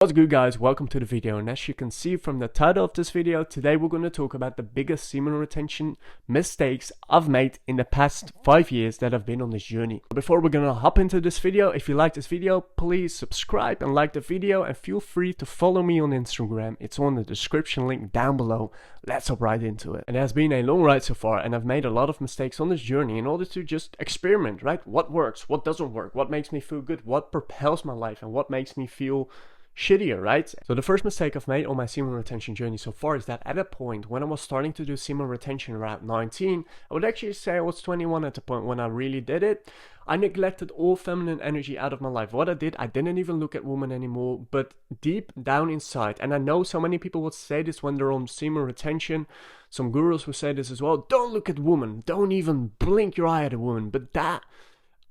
What's good, guys? Welcome to the video, and as you can see from the title of this video, today we're going to talk about the biggest semen retention mistakes I've made in the past 5 years that I've been on this journey. Before we're going to hop into this video, if you like this video, please subscribe and like the video, and feel free to follow me on Instagram. It's on the description link down below. Let's hop right into it. It has been a long ride so far, and I've made a lot of mistakes on this journey in order to just experiment, right? What works, what doesn't work, what makes me feel good, what propels my life, and what makes me feel shittier, right? So the first mistake I've made on my semen retention journey so far is that at a point when I was starting to do semen retention around 19, I would actually say I was 21 at the point when I really did it. I neglected all feminine energy out of my life. What I did, I didn't even look at women anymore, but deep down inside, and I know so many people would say this when they're on semen retention, some gurus will say this as well, don't look at women, don't even blink your eye at a woman. But that,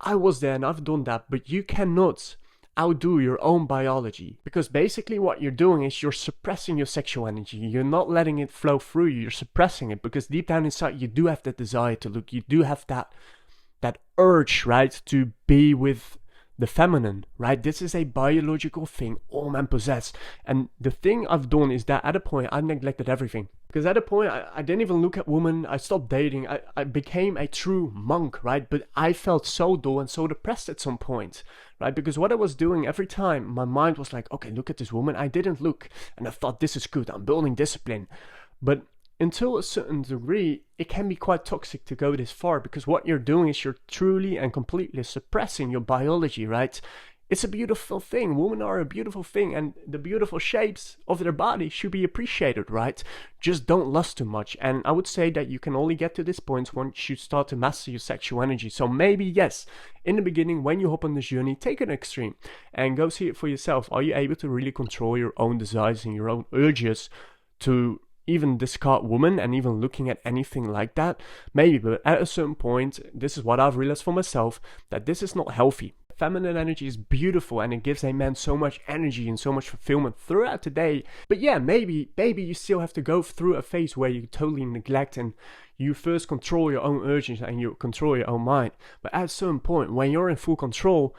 I was there and I've done that, but you cannot outdo your own biology, because basically what you're doing is you're suppressing your sexual energy. You're not letting it flow through you, you're suppressing it, because deep down inside you do have that desire to look, you do have that urge, right, to be with the feminine, right? This is a biological thing all men possess. And the thing I've done is that at a point I neglected everything, because at a point I didn't even look at women. I stopped dating. I became a true monk, right? But I felt so dull and so depressed at some point, right? Because what I was doing every time, my mind was like, okay, look at this woman. I didn't look, and I thought, this is good, I'm building discipline. But until a certain degree, it can be quite toxic to go this far, because what you're doing is you're truly and completely suppressing your biology, right? It's a beautiful thing. Women are a beautiful thing, and the beautiful shapes of their body should be appreciated, right? Just don't lust too much. And I would say that you can only get to this point once you start to master your sexual energy. So maybe, yes, in the beginning, when you hop on this journey, take an extreme and go see it for yourself. Are you able to really control your own desires and your own urges to even discard women and even looking at anything like that? Maybe, but at a certain point, this is what I've realized for myself, that this is not healthy. Feminine energy is beautiful, and it gives a man so much energy and so much fulfillment throughout the day. But yeah, maybe you still have to go through a phase where you totally neglect and you first control your own urges and you control your own mind. But at a certain point, when you're in full control,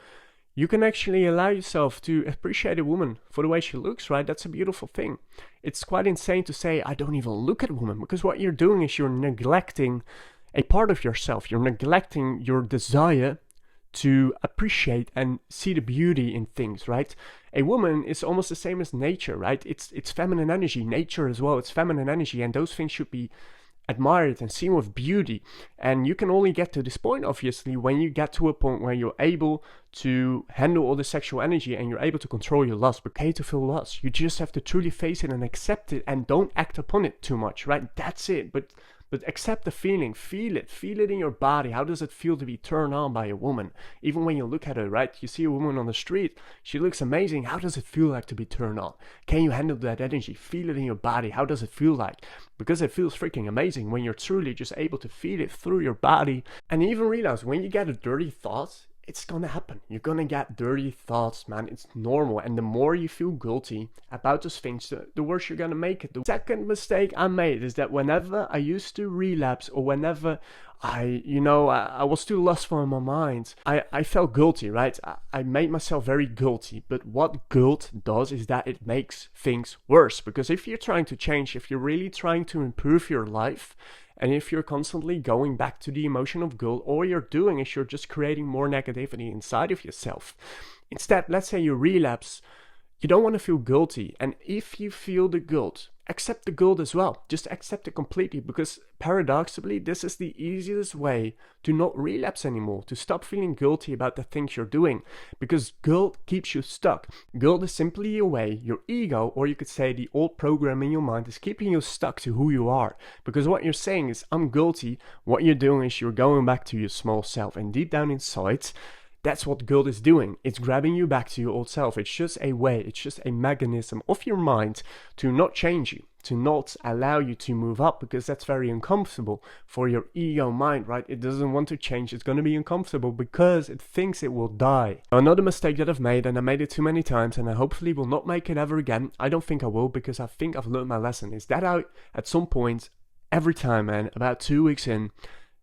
you can actually allow yourself to appreciate a woman for the way she looks, right? That's a beautiful thing. It's quite insane to say, I don't even look at women, because what you're doing is you're neglecting a part of yourself. You're neglecting your desire to appreciate and see the beauty in things, right? A woman is almost the same as nature, right? It's feminine energy. Nature as well, it's feminine energy, and those things should be admired and seen with beauty. And you can only get to this point, obviously, when you get to a point where you're able to handle all the sexual energy and you're able to control your lust. But okay to feel lust, you just have to truly face it and accept it, and don't act upon it too much, right? That's it. But accept the feeling, feel it in your body. How does it feel to be turned on by a woman? Even when you look at her, right? You see a woman on the street, she looks amazing. How does it feel like to be turned on? Can you handle that energy? Feel it in your body. How does it feel like? Because it feels freaking amazing when you're truly just able to feel it through your body. And even realize when you get a dirty thought, it's gonna happen. You're gonna get dirty thoughts, man. It's normal. And the more you feel guilty about those things, the worse you're gonna make it. The second mistake I made is that whenever I used to relapse, or whenever I was too lustful in my mind, I felt guilty, right? I made myself very guilty. But what guilt does is that it makes things worse. Because if you're trying to change, if you're really trying to improve your life, and if you're constantly going back to the emotion of guilt, all you're doing is you're just creating more negativity inside of yourself. Instead, let's say you relapse, you don't want to feel guilty. And if you feel the guilt, accept the guilt as well. Just accept it completely, because paradoxically, this is the easiest way to not relapse anymore, to stop feeling guilty about the things you're doing, because guilt keeps you stuck. Guilt is simply a way your ego, or you could say the old program in your mind, is keeping you stuck to who you are. Because what you're saying is, I'm guilty. What you're doing is you're going back to your small self, and deep down inside, that's what guilt is doing. It's grabbing you back to your old self. It's just a way, it's just a mechanism of your mind to not change you, to not allow you to move up, because that's very uncomfortable for your ego mind, right? It doesn't want to change. It's going to be uncomfortable because it thinks it will die. Another mistake that I've made, and I made it too many times, and I hopefully will not make it ever again. I don't think I will, because I think I've learned my lesson, is that at some point, every time, man, about 2 weeks in,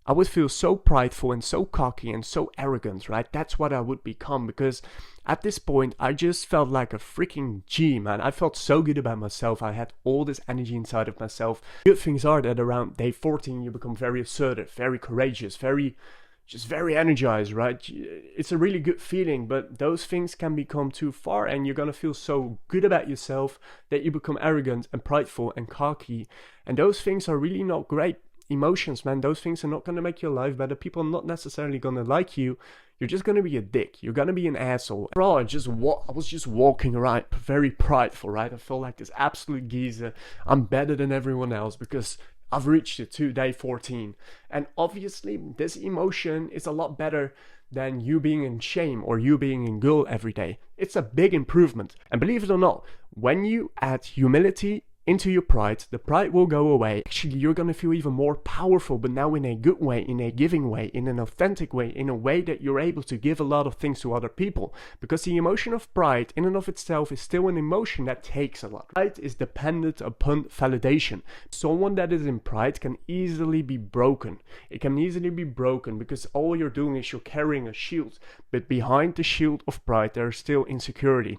I would feel so prideful and so cocky and so arrogant, right? That's what I would become, because at this point I just felt like a freaking G, man. I felt so good about myself. I had all this energy inside of myself. Good things are that around day 14 you become very assertive, very courageous, very energized, right? It's a really good feeling, but those things can become too far and you're gonna feel so good about yourself that you become arrogant and prideful and cocky, and those things are really not great emotions, man. Those things are not gonna make your life better. People are not necessarily gonna like you. You're just gonna be a dick. You're gonna be an asshole. Bro, I was just walking around very prideful, right? I felt like this absolute geezer. I'm better than everyone else because I've reached it to day 14. And obviously this emotion is a lot better than you being in shame or you being in guilt every day. It's a big improvement. And believe it or not, when you add humility into your pride, the pride will go away. Actually, you're gonna feel even more powerful, but now in a good way, in a giving way, in an authentic way, in a way that you're able to give a lot of things to other people. Because the emotion of pride in and of itself is still an emotion that takes a lot. Pride is dependent upon validation. Someone that is in pride can easily be broken. It can easily be broken because all you're doing is you're carrying a shield, but behind the shield of pride there is still insecurity.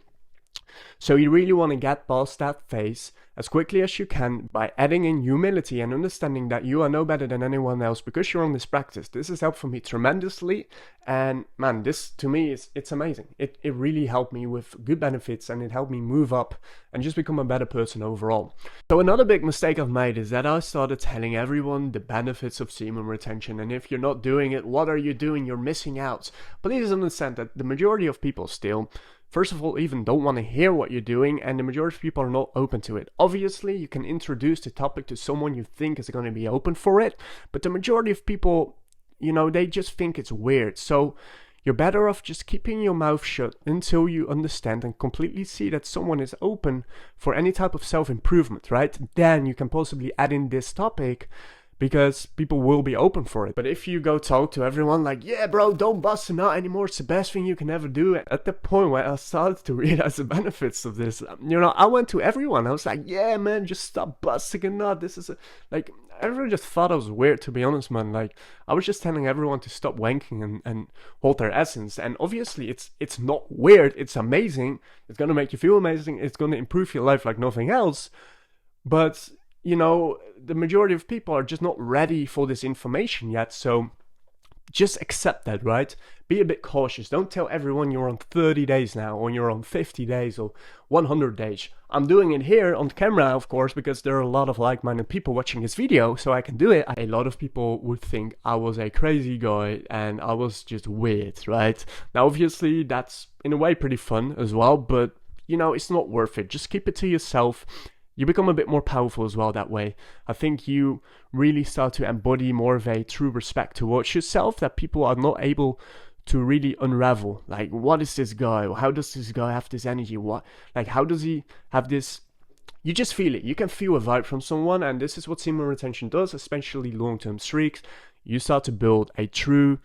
So you really want to get past that phase as quickly as you can by adding in humility and understanding that you are no better than anyone else because you're on this practice. This has helped for me tremendously, and man, this to me it's amazing. It really helped me with good benefits, and it helped me move up and just become a better person overall. So another big mistake I've made is that I started telling everyone the benefits of semen retention, and if you're not doing it, what are you doing? You're missing out. Please understand that the majority of people still, first of all, even don't want to hear what you're doing, and the majority of people are not open to it. Obviously, you can introduce the topic to someone you think is going to be open for it, but the majority of people, you know, they just think it's weird. So you're better off just keeping your mouth shut until you understand and completely see that someone is open for any type of self-improvement, right? Then you can possibly add in this topic, because people will be open for it. But if you go talk to everyone like, yeah bro, don't bust a nut anymore, it's the best thing you can ever do. At the point where I started to realize the benefits of this, you know, I went to everyone. I was like, yeah man, just stop busting a nut. This is like, everyone just thought I was weird, to be honest, man. Like, I was just telling everyone to stop wanking and hold their essence. And obviously it's not weird, it's amazing. It's gonna make you feel amazing. It's gonna improve your life like nothing else. But you know, the majority of people are just not ready for this information yet, so just accept that, right? Be a bit cautious. Don't tell everyone you're on 30 days now, or you're on 50 days, or 100 days. I'm doing it here on camera, of course, because there are a lot of like-minded people watching this video, so I can do it. A lot of people would think I was a crazy guy, and I was just weird, right? Now, obviously, that's in a way pretty fun as well, but, you know, it's not worth it. Just keep it to yourself. You become a bit more powerful as well that way. I think you really start to embody more of a true respect towards yourself that people are not able to really unravel. Like, what is this guy? How does this guy have this energy? What, like, how does he have this? You just feel it. You can feel a vibe from someone, and this is what semen retention does, especially long-term streaks. You start to build a true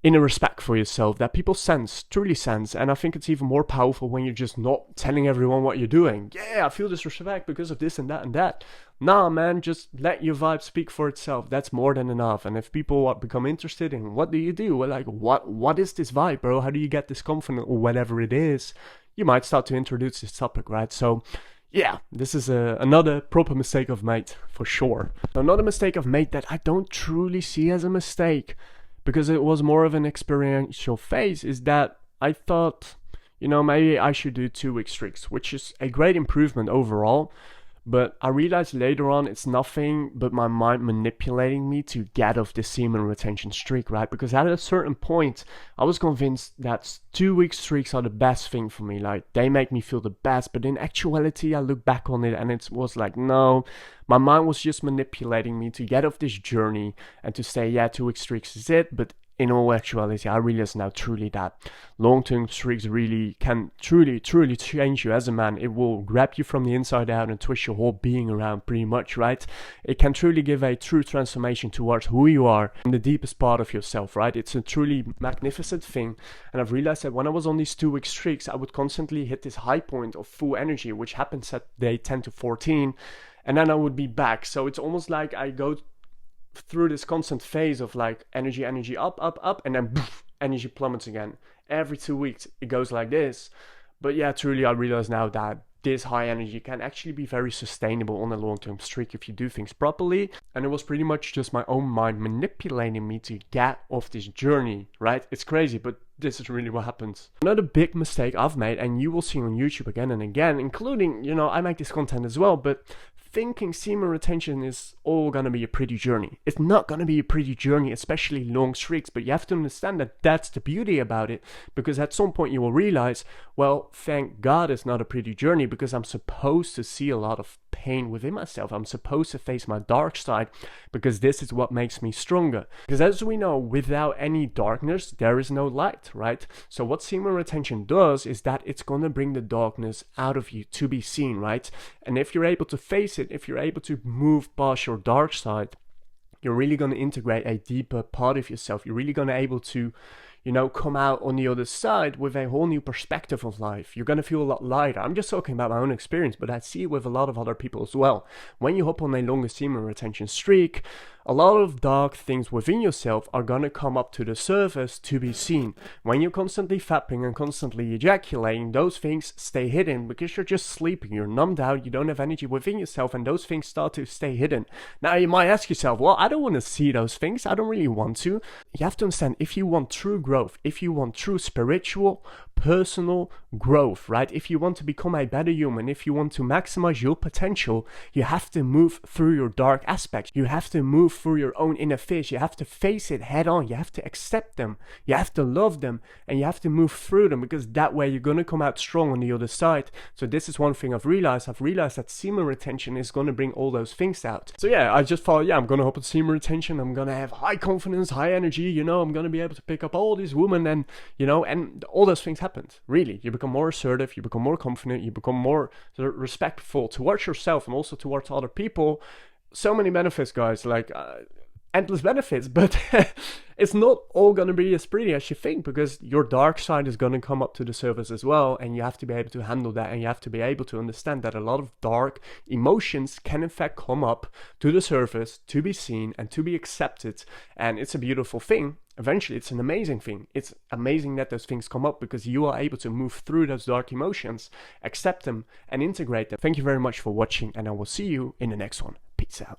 inner respect for yourself that people truly sense, and I think it's even more powerful when you're just not telling everyone what you're doing. Yeah, I feel this respect because of this and that and that. Nah, man, just let your vibe speak for itself. That's more than enough. And if people become interested in what do you do, well, like, what is this vibe, bro? How do you get this confident, or whatever it is? You might start to introduce this topic, right? So yeah, this is another proper mistake I've made, for sure. Another mistake I've made that I don't truly see as a mistake, because it was more of an experiential phase, is that I thought, you know, maybe I should do 2-week streaks, which is a great improvement overall. But I realized later on it's nothing but my mind manipulating me to get off the semen retention streak, right? Because at a certain point, I was convinced that 2-week streaks are the best thing for me. Like, they make me feel the best. But in actuality, I look back on it and it was like, no, my mind was just manipulating me to get off this journey and to say, yeah, 2-week streaks is it. But in all actuality, I realize now truly that long-term streaks really can truly change you as a man. It will grab you from the inside out and twist your whole being around pretty much, right? It can truly give a true transformation towards who you are and the deepest part of yourself, right? It's a truly magnificent thing. And I've realized that when I was on these 2-week streaks, I would constantly hit this high point of full energy, which happens at day 10 to 14, and then I would be back. So it's almost like I go through this constant phase of like energy up, and then poof, energy plummets again. Every 2 weeks it goes like this. But yeah, truly I realize now that this high energy can actually be very sustainable on a long-term streak if you do things properly. And it was pretty much just my own mind manipulating me to get off this journey, right? It's crazy, but this is really what happens. Another big mistake I've made, and you will see on YouTube again and again, including, you know, I make this content as well, but thinking semen retention is all gonna be a pretty journey. It's not gonna be a pretty journey, especially long streaks, but you have to understand that that's the beauty about it, because at some point you will realize, well, thank God it's not a pretty journey, because I'm supposed to see a lot of pain within myself. I'm supposed to face my dark side, because this is what makes me stronger. Because as we know, without any darkness, there is no light, right? So what semen retention does is that it's gonna bring the darkness out of you to be seen, right? And if you're able to face it, if you're able to move past your dark side, you're really going to integrate a deeper part of yourself. You're really going to be able to, you know, come out on the other side with a whole new perspective of life. You're going to feel a lot lighter. I'm just talking about my own experience, but I see it with a lot of other people as well. When you hop on a longer semen retention streak, a lot of dark things within yourself are going to come up to the surface to be seen. When you're constantly fapping and constantly ejaculating, those things stay hidden because you're just sleeping, you're numbed out, you don't have energy within yourself, and those things start to stay hidden. Now you might ask yourself, well, I don't want to see those things, I don't really want to. You have to understand, if you want true growth, if you want true spiritual, personal growth, right? If you want to become a better human, if you want to maximize your potential, you have to move through your dark aspects. You have to move through your own inner fears. You have to face it head on. You have to accept them. You have to love them, and you have to move through them, because that way you're going to come out strong on the other side. So this is one thing I've realized. I've realized that semen retention is going to bring all those things out. So yeah, I just thought, yeah, I'm going to hop on semen retention. I'm going to have high confidence, high energy, you know, I'm going to be able to pick up all these women, and, you know, and all those things happen. Really, you become more assertive, you become more confident, you become more respectful towards yourself and also towards other people. So many benefits, guys, like endless benefits, but it's not all going to be as pretty as you think, because your dark side is going to come up to the surface as well, and you have to be able to handle that, and you have to be able to understand that a lot of dark emotions can in fact come up to the surface to be seen and to be accepted, and it's a beautiful thing. Eventually, it's an amazing thing. It's amazing that those things come up, because you are able to move through those dark emotions, accept them, and integrate them. Thank you very much for watching, and I will see you in the next one. Peace out.